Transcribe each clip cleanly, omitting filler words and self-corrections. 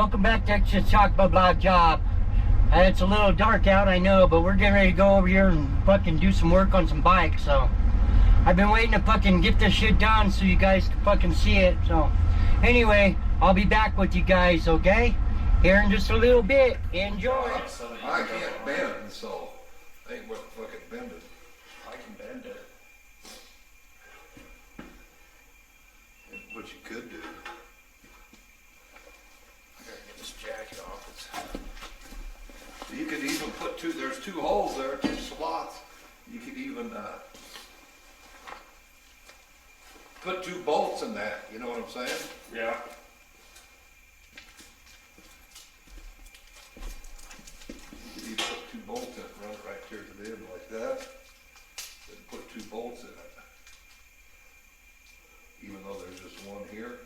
welcome back to Extra Chalk Blah Blah Job. It's a little dark out, I know, but we're getting ready to go over here and fucking do some work on some bikes, so. I've been waiting to fucking get this shit done so you guys can fucking see it, so. Anyway, I'll be back with you guys, okay? Here in just a little bit. Enjoy. I can't bend, so I ain't worth fucking bending. I can bend it. What you could do. I gotta get this jacket off. You could even put there's two holes there, two slots. You could even put two bolts in that, you know what I'm saying? Yeah. You could even put two bolts in it, run it right here to the end like that. Then put two bolts in it. Even though there's just one here.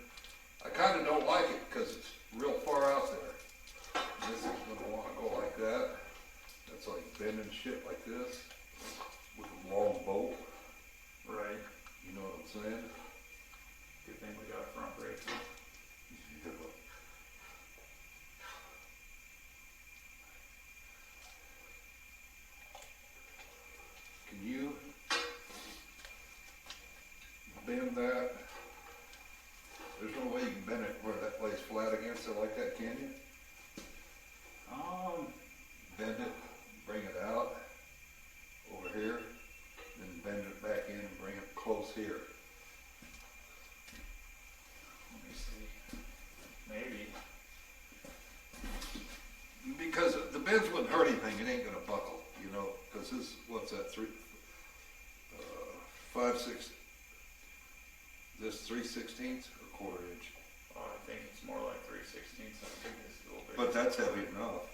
I kind of don't like it because it's real far out there. This is going to want to go like that. That's like bending shit like this with a long bolt. Right. You know what I'm saying? Good thing we got a front brake. Can you bend that? There's no way you can bend it where that lays flat against it like that, can you? Bend it, bring it out over here, then bend it back in and bring it close here. Let me see. Maybe. Because the bends wouldn't hurt anything, it ain't gonna buckle, you know, because this, what's that, 3/16 or quarter inch? Oh, I think it's more like 3/16. I think it's a little bit. But that's heavy enough.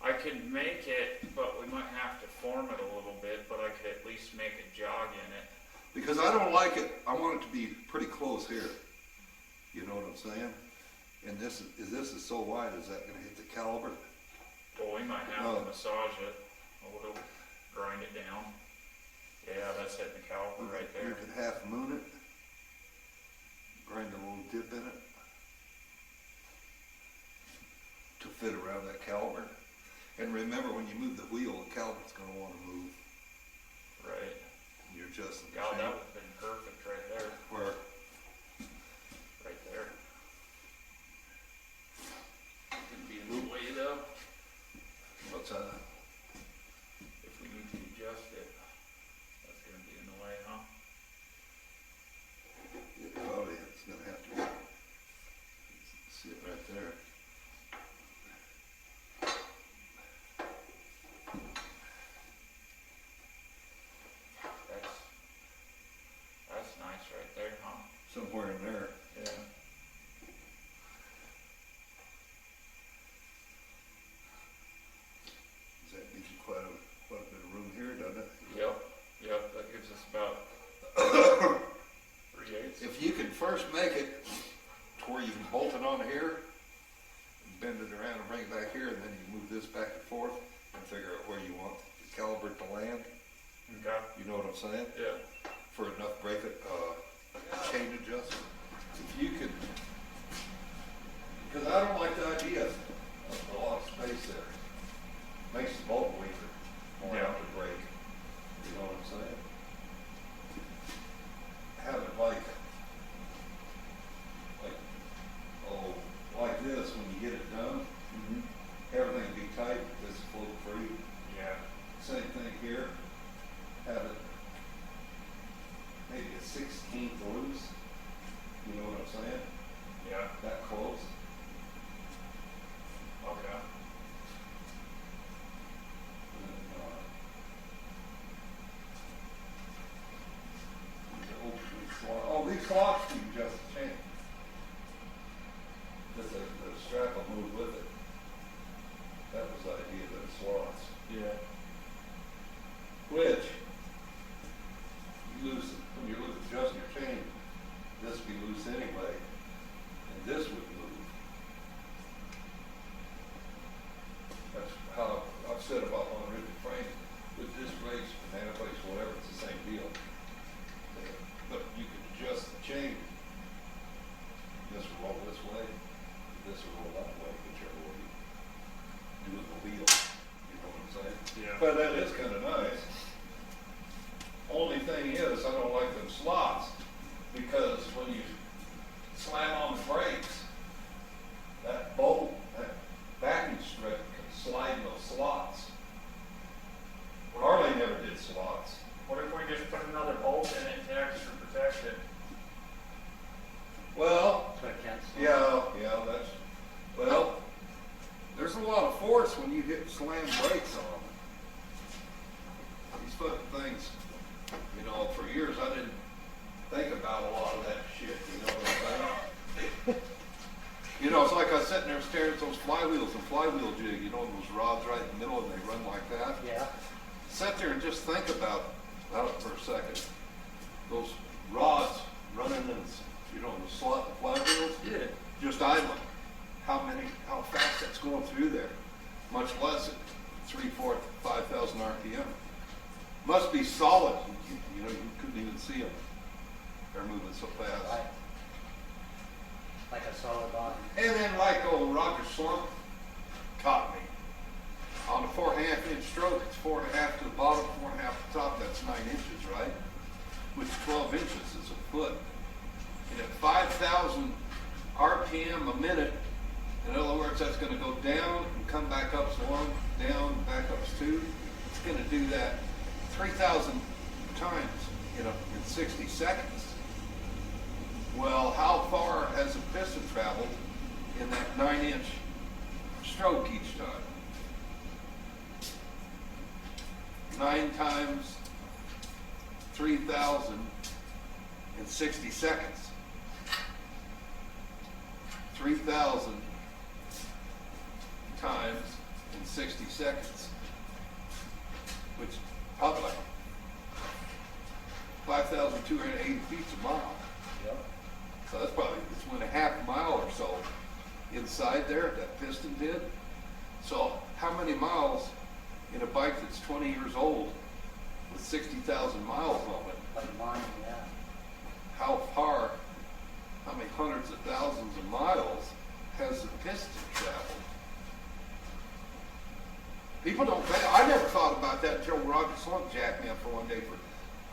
I could make it, but we might have to form it a little bit, but I could at least make a jog in it. Because I don't like it, I want it to be pretty close here. You know what I'm saying? And this is so wide, is that gonna hit the caliber? Well, we might have to massage it a little, grind it down. Yeah, that's hitting the caliper right there. You could half moon it, grind a little dip in it to fit around that caliber. And remember, when you move the wheel, the caliper's gonna wanna move. Right. You're adjusting the God, chain. that would have been perfect right there. Where? Right there. Could be in the way though. What's that? If we need to adjust it, that's gonna be in the way, huh? It probably is gonna have to sit right there. That's nice right there, huh? Somewhere in there. Yeah. Does that give you quite a bit of room here, doesn't it? Yep, that gives us about 3/8. If you can first make it to where you can bolt it on here, and bend it around and bring it back here, and then you move this back and forth and figure out where you want the caliber to land. Okay. You know what I'm saying? Yeah. For enough chain adjustment. If you could, because I don't like the idea of a lot of space there. Makes the bolt weaker, more Yeah. apt to break. You know what I'm saying? Have it like this when you get it done. Everything will be tight, this float free. Yeah. Same thing here. Have it maybe a 1/16 loose. You know what I'm saying? Yeah. That close. Okay. Oh, these slots you can just change. The strap will move with it. That was the idea of the slots. Yeah. Which, when you're adjusting your chain, this would be loose anyway, and this would move. That's how I've said about on a rigid frame, with this brace, banana brace, whatever, it's the same deal. But you can adjust the chain. This will roll this way, this will roll that way. Yeah. But that is kinda nice. Only thing is, I don't like them slots, because when you slam on the brakes, that bolt, that backing strip can slide in those slots. Harley never did slots. What if we just put another bolt in it to extra protect it? Well, So I can't. yeah, that's, well, there's a lot of force when you hit slam brakes on them. These fucking things, you know, for years I didn't think about a lot of that shit, you know what I'm saying? You know, it's like I was sitting there staring at those flywheels and flywheel jig, you know, those rods right in the middle and they run like that. Yeah. Sit there and just think about it for a second. Those rods running in, you know, the slot, the flywheels. Yeah. Just idling. How fast that's going through there. Much less at 3, 4, 5,000 RPM. Must be solid. You know, you couldn't even see them. They're moving so fast. Right. Like a solid body. And then like old Roger Slump taught me. On a 4.5 inch stroke, it's 4.5 to the bottom, 4.5 to the top, that's 9 inches, right? Which 12 inches is a foot. And at 5,000 RPM a minute, in other words, that's gonna go down and come back up so long, down, back up 2. It's gonna do that 3,000 times, you know, in 60 seconds. Well, how far has a piston traveled in that 9 inch stroke each time? 9 times 3,000 in 60 seconds. 3,000 times in 60 seconds, which probably 5,280 feet a mile. Yep. So that's probably, it's 1.5 mile or so inside there, that piston did. So how many miles in a bike that's 20 years old with 60,000 miles on it? Like mine, yeah. How far, how many hundreds of thousands of miles has the piston traveled? People don't think, I never thought about that until Roger Slump jacked me up for one day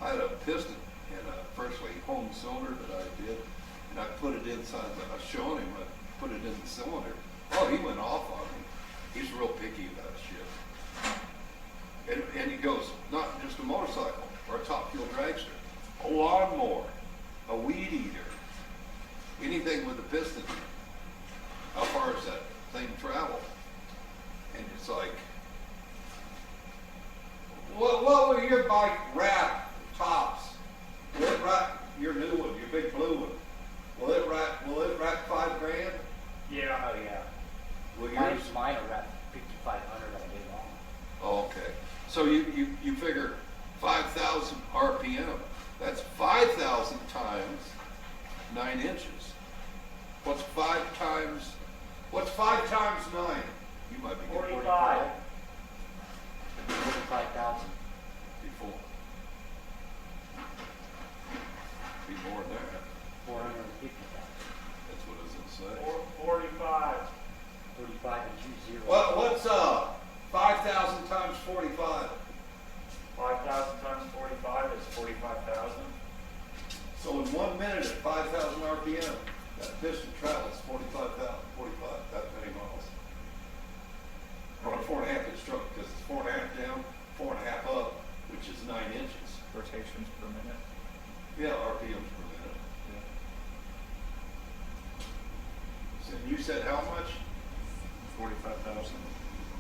I had a piston in a firstly home cylinder that I did, and I put it inside, I was showing him, I put it in the cylinder. Oh, he went off on me. He's real picky about shit. And he goes, not just a motorcycle or a top fuel dragster, a lawnmower, a weed eater, anything with a piston. How far does that thing travel? And it's like, what will your bike wrap tops? Will it wrap your new one, your big blue one? Will it wrap $5 grand? Yeah. Oh, yeah. Will yours? Mine are at 5,500 all day long. Oh, okay. So you figure 5,000 RPM. That's 5,000 times 9 inches. What's 5 times 9? You might be good. 45. 45,000. Before. Be more than that. 450,000. That's what I was gonna say. 45. 45 and 20. What's 5,000 times 45? 5,000 times 45 is 45,000. So in 1 minute at 5,000 RPM, that piston travels 45, that many miles. On a 4.5 inch stroke, because it's 4.5 down, 4.5 up, which is 9 inches. Rotations per minute. Yeah, RPMs per minute. So you said how much? 45,000.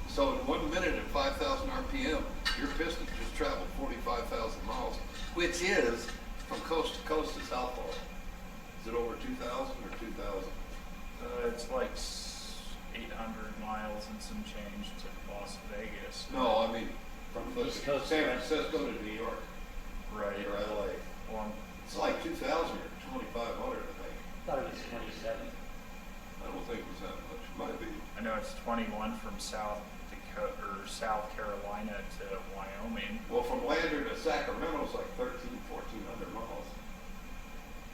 So in 1 minute at 5,000 RPM, your piston just traveled 45,000 miles, which is from coast to coast is how far? Is it over 2,000 or 2,000? It's like 800 miles and some change to Las Vegas. No, I mean, From East Coast San to West. Francisco to New York Right. or LA. Well, It's like 2,000 or 2,500, I think. I thought it was 27. I don't think it was that much. It might be. I know it's 21 from South Dakota or South Carolina to Wyoming. Well, from Lander to Sacramento is like 1,400 miles.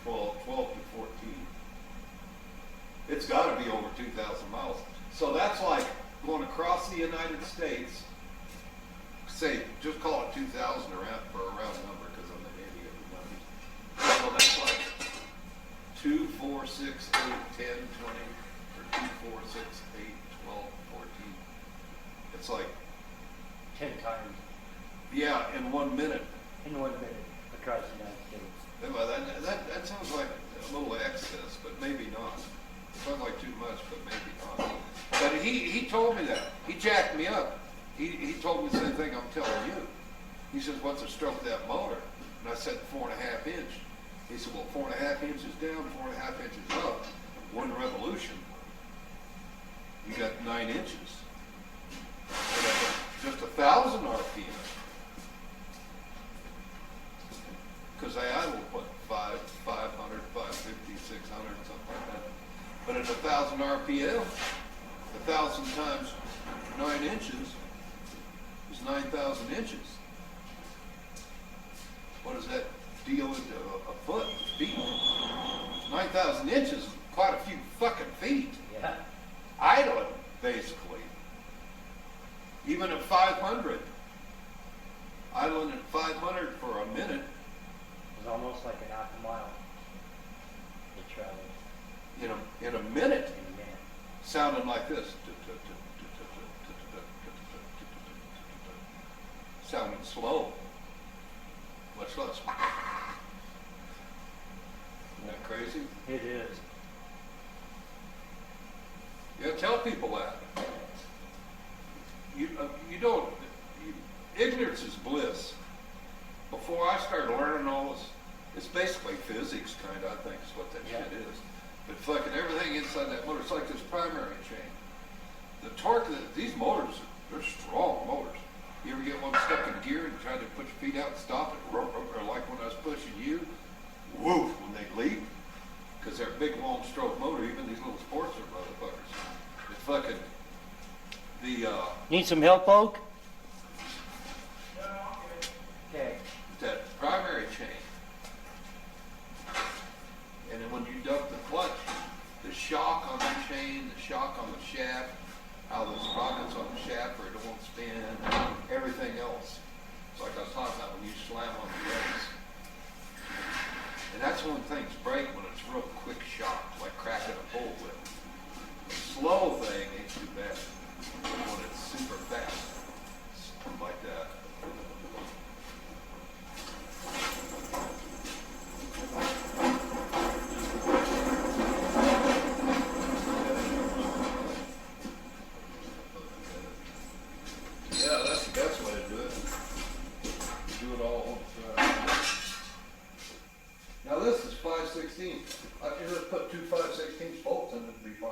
12 to 14. It's got to be over 2,000 miles. So that's like going across the United States say, just call it 2,000 around for a round number, because I'm an idiot with numbers. So that's like 2, 4, 6, 8, 10, 20, or 2, 4, 6, 8, 12, 14. It's like, 10 times yeah, in 1 minute. in 1 minute across the United States. Well, that sounds like a little excess, but maybe not. Sounds like too much, but maybe not. But he told me that. He jacked me up. He told me the same thing I'm telling you. He says, what's the stroke of that motor? And I said 4.5 inch. He said, well, 4.5 inches down, 4.5 inches up. 1 revolution, you got 9 inches. And at just 1,000 RPM. Because I idle, what, 500, 550, 600, something like that. But at 1,000 RPM, 1,000 times 9 inches is 9,000 inches. What does that deal into a foot, feet? 9,000 inches is quite a few fucking feet. Yeah. Idling, basically. Even at 500. Idling at 500 for a minute. It's almost like an half a mile. They traveled In a minute, in a minute. sounding like this. Sounding slow. Much less. Isn't that crazy? It is. You gotta tell people that. You don't, ignorance is bliss. Before I started learning all this, it's basically physics kind of, I think is what that Yeah. shit is. But fucking everything inside that motor, it's like this primary chain. The torque, these motors, they're strong motors. You ever get one stuck in gear and try to put your feet out and stop it, or like when I was pushing you, woof, when they leap, because they're a big long stroke motor, even these little Sportster motherfuckers. It's fucking, Need some help, Oak? Okay. that primary chain. And then when you dump the clutch, the shock on the chain, the shock on the shaft, how the sprockets on the shaft where it won't spin, everything else. It's like I was talking about when you slam on the brakes. And that's when things break, when it's real quick shock, like cracking a bullwhip. A slow thing ain't too bad. But when it's super fast, something like that. Yeah, that's the best way to do it. Do it all on the side. Now this is 5/16. I can just put 2 5/16 bolts in it and be fine.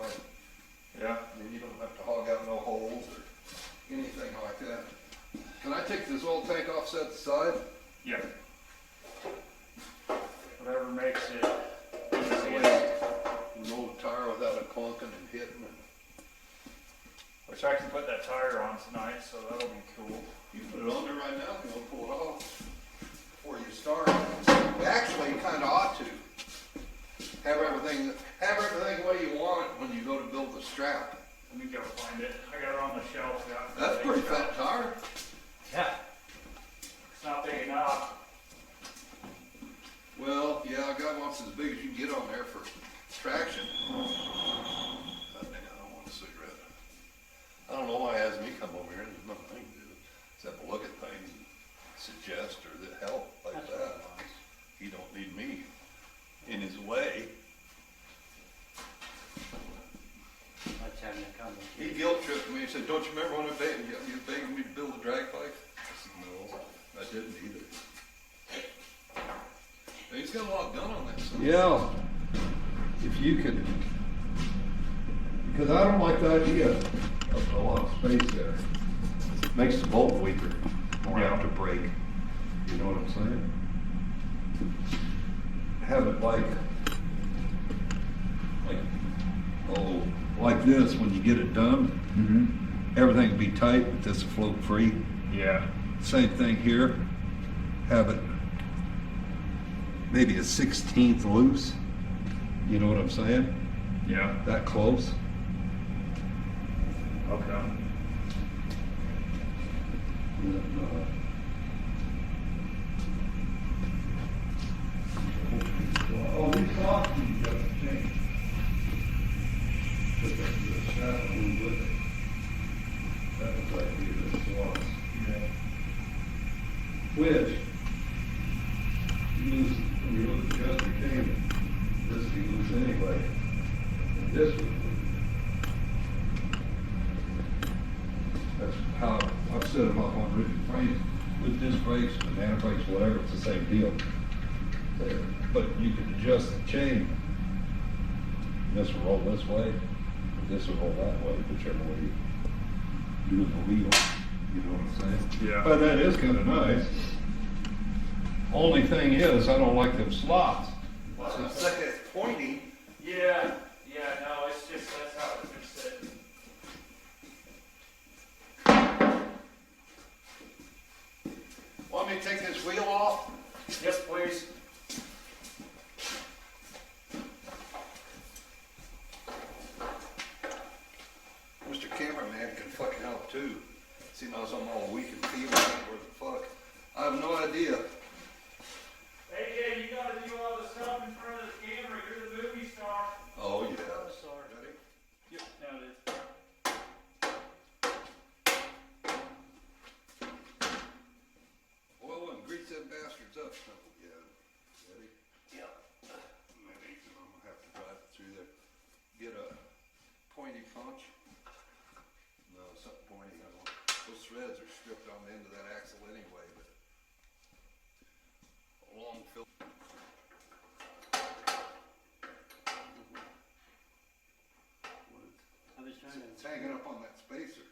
Yeah. I mean, you don't have to hog out no holes or anything like that. Can I take this oil tank off, set aside? Yeah. Whatever makes it easiest. Roll the tire without it clunking and hitting. And Which I can put that tire on tonight, so that'll be cool. you put it on there right now if you want to pull it off before you start. Actually, you kind of ought to have everything the way you want it when you go to build the strap. Let me go find it. I got it on the shelf. Yeah. That's a pretty fat tire. Yeah. It's not big enough. Well, yeah, I got one as big as you can get on there for traction. I think I don't want a cigarette. I don't know why he has me come over here and there's nothing I can do except look at things and suggest or that help like That's that. really nice. He don't need me in his way. Let's have you come. He guilt tripped me. He said, "Don't you remember when you begged me to build a drag bike?" I said, "No, I didn't either." He's got a lot done on that. Yeah, if you could, because I don't like the idea of a lot of space there. Makes the bolt weaker, more apt to break. You know what I'm saying? Have it like this when you get it done. Mm-hmm. Everything will be tight, but this will float free. Yeah. Same thing here. Have it maybe a 1/16 loose. You know what I'm saying? Yeah. That close. Okay. Oh, these locks you got to change. Put that to the strap and move with it. That was right here, this was. Which, you lose, when you look at the adjuster chain, this you lose anyway. And this would. That's how I've set them up on rigid frames with disc brakes, banana brakes, whatever, it's the same deal. But you can adjust the chain. This will roll this way, or this will roll that way, whichever way you do with the wheel. You know what I'm saying? Yeah. But that is kind of nice. Only thing is, I don't like them slots. Well, It's like it's pointy. Yeah, no, it's just, that's how it's been set. Want me to take this wheel off? Yes, please. Mr. Cameraman can fucking help too. See, now I'm all weak and feeble, where the fuck? I have no idea. AJ, you gotta do all the stuff in front of the camera, you're the movie star. Oh, yeah. Sorry. Ready? Yep, now it is. Oil and grease them bastards up. Yeah. Ready? Yeah. Maybe I'm gonna have to drive it through there. Get a pointy punch. No, it's not pointy. I don't. Those threads are stripped on the end of that axle anyway, but a long fill. I was trying to. It's hanging up on that spacer.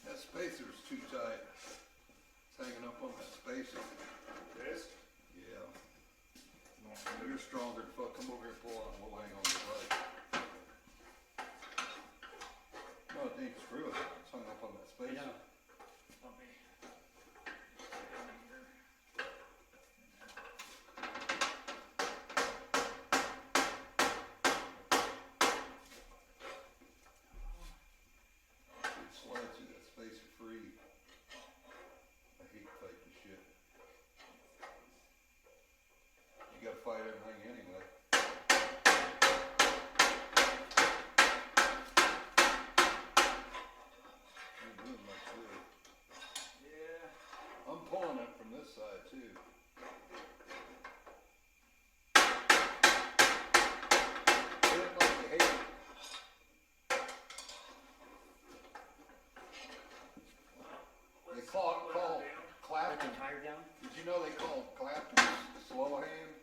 That spacer's too tight. It's hanging up on that spacer. This? Yeah. You're stronger. Fuck, come over here, pull on. We'll hang on to the right. No, it ain't screw it. It's hung up on that I spacer. know. Let me. It slides through that spacer free. I hate fighting shit. You gotta fight everything anyway. You're doing much good. Yeah. I'm pulling it from this side too. Hit it like you hate it. They call Put Clapton. the tire down? Did you know they call Clapton Slow Hand?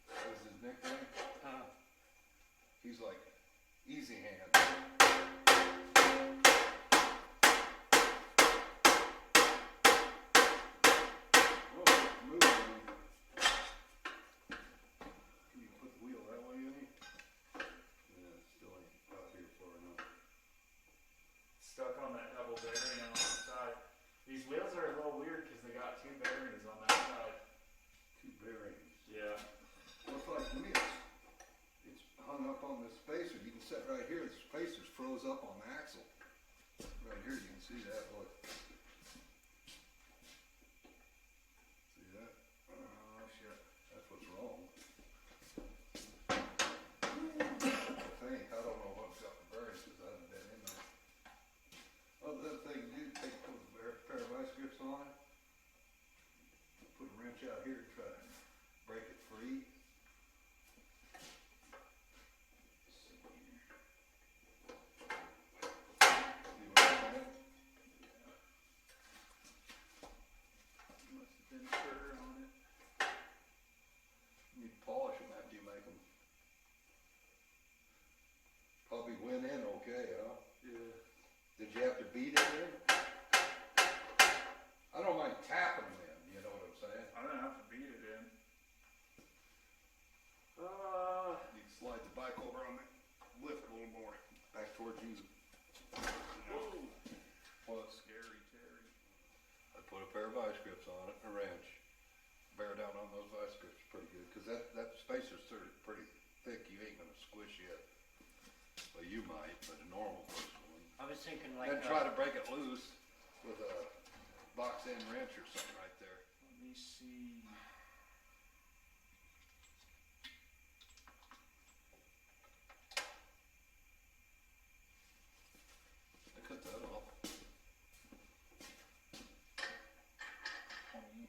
That was his nickname. He's like easy hand. Oh, moving. Can you put the wheel that way, Andy? Yeah, it still ain't out here far enough. Stuck on that double bearing on the side. These wheels are a little weird because they got two bearings on that side. Two bearings. Yeah. Well, it's like me, it's hung up on this spacer. You can sit right here, the spacer's froze up on the axle. Right here, you can see that, look. See that? Oh, shit. That's what's wrong. I don't know what's got the bearings, because I haven't been in there. Oh, the other thing, dude, take put a pair of vice grips on it. Put a wrench out here to try to break it free. See what I'm saying? Must have been fur on it. You polish them after you make them. Probably went in okay, huh? Yeah. Did you have to beat it in? I don't mind tapping them in, you know what I'm saying? I don't have to beat it in. You can slide the bike over on the lift a little more, back towards you. Whoa. What? Scary Terry. I put a pair of vice grips on it and a wrench. Bear down on those vice grips pretty good, because that spacer's sort of pretty thick. You ain't gonna squish it. Well, you might, but a normal person wouldn't. I was thinking like and try to break it loose with a box end wrench or something right there. Let me see. I cut that off. 20.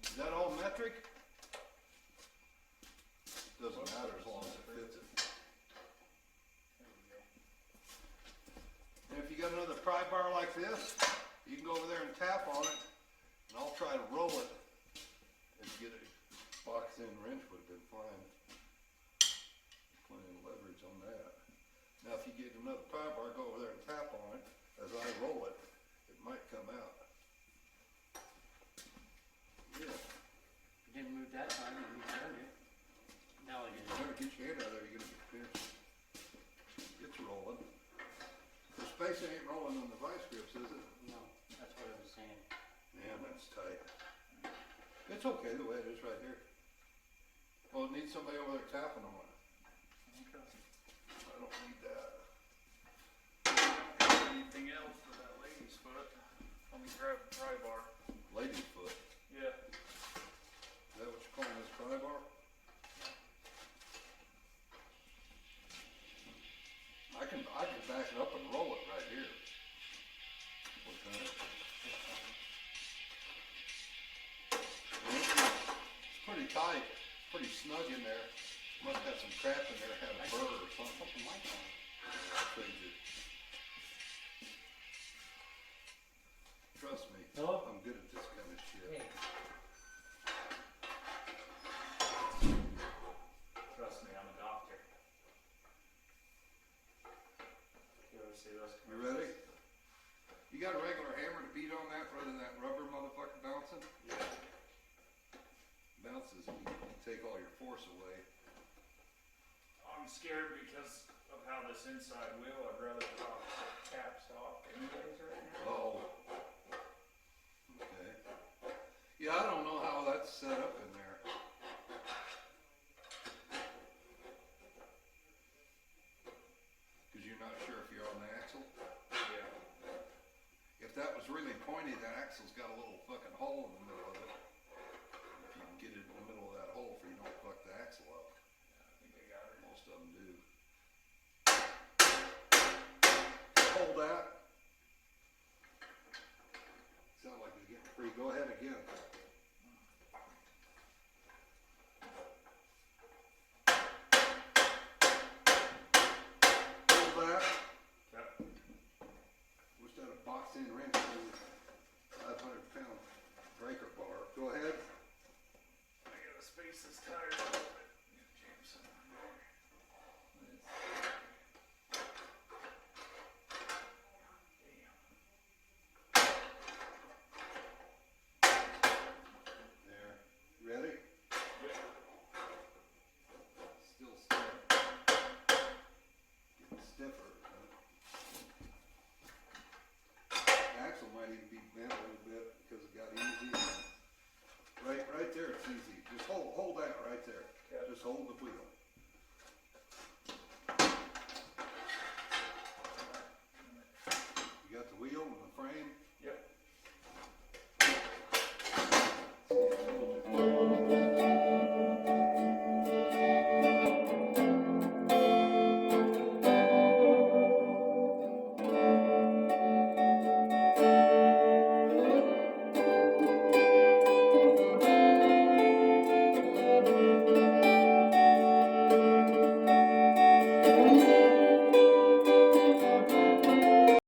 Is that all metric? Doesn't matter as long as it fits it. There we go. And if you got another pry bar like this, you can go over there and tap on it, and I'll try to roll it and get a box end wrench would have been fine. Plenty of leverage on that. Now if you get another pry bar, go over there and tap on it. As I roll it, it might come out. Yeah. Didn't move that time when you turned it. Now it You is. better get your hand out of there, you're gonna get pinched. It's rolling. The space ain't rolling on the vice grips, is it? No, that's what I was saying. Man, that's tight. It's okay the way it is right here. Well, it needs somebody over there tapping on it. Okay. I don't need that. Anything else for that lady's foot? Let me grab the pry bar. Lady's foot. Yeah. Is that what you're calling this pry bar? I can back it up and roll it right here. What kind of? It's pretty tight, pretty snug in there. Must have some crap in there, had a burr or something. Something like that. I'll change it. Trust me, Hello? I'm good at this kind of shit. Hey, Trust me, I'm a doctor. You ever see those You ready? You got a regular hammer to beat on that rather than that rubber motherfucker bouncing? Yeah. Bounces and you take all your force away. I'm scared because of how this inside wheel, I'd rather pop caps off anyways right now. Oh. Okay. Yeah, I don't know how that's set up in there. Because you're not sure if you're on the axle. Yeah. If that was really pointy, that axle's got a little fucking hole in the middle of it. If you can get it in the middle of that hole so you don't fuck the axle up. I think I got it. Most of them do. Hold that. Sound like it's getting free. Go ahead again. Hold that. Yep. Wish that a box in wrench with a 500-pound breaker bar. Go ahead. I gotta space this tire a little bit. Yeah, Jameson on there. There. Ready? Damn. Still stiff. Getting stiffer. The axle might even be bent a little bit because it got easy. Right there it's easy. Just hold that right there. Okay. Just hold the wheel.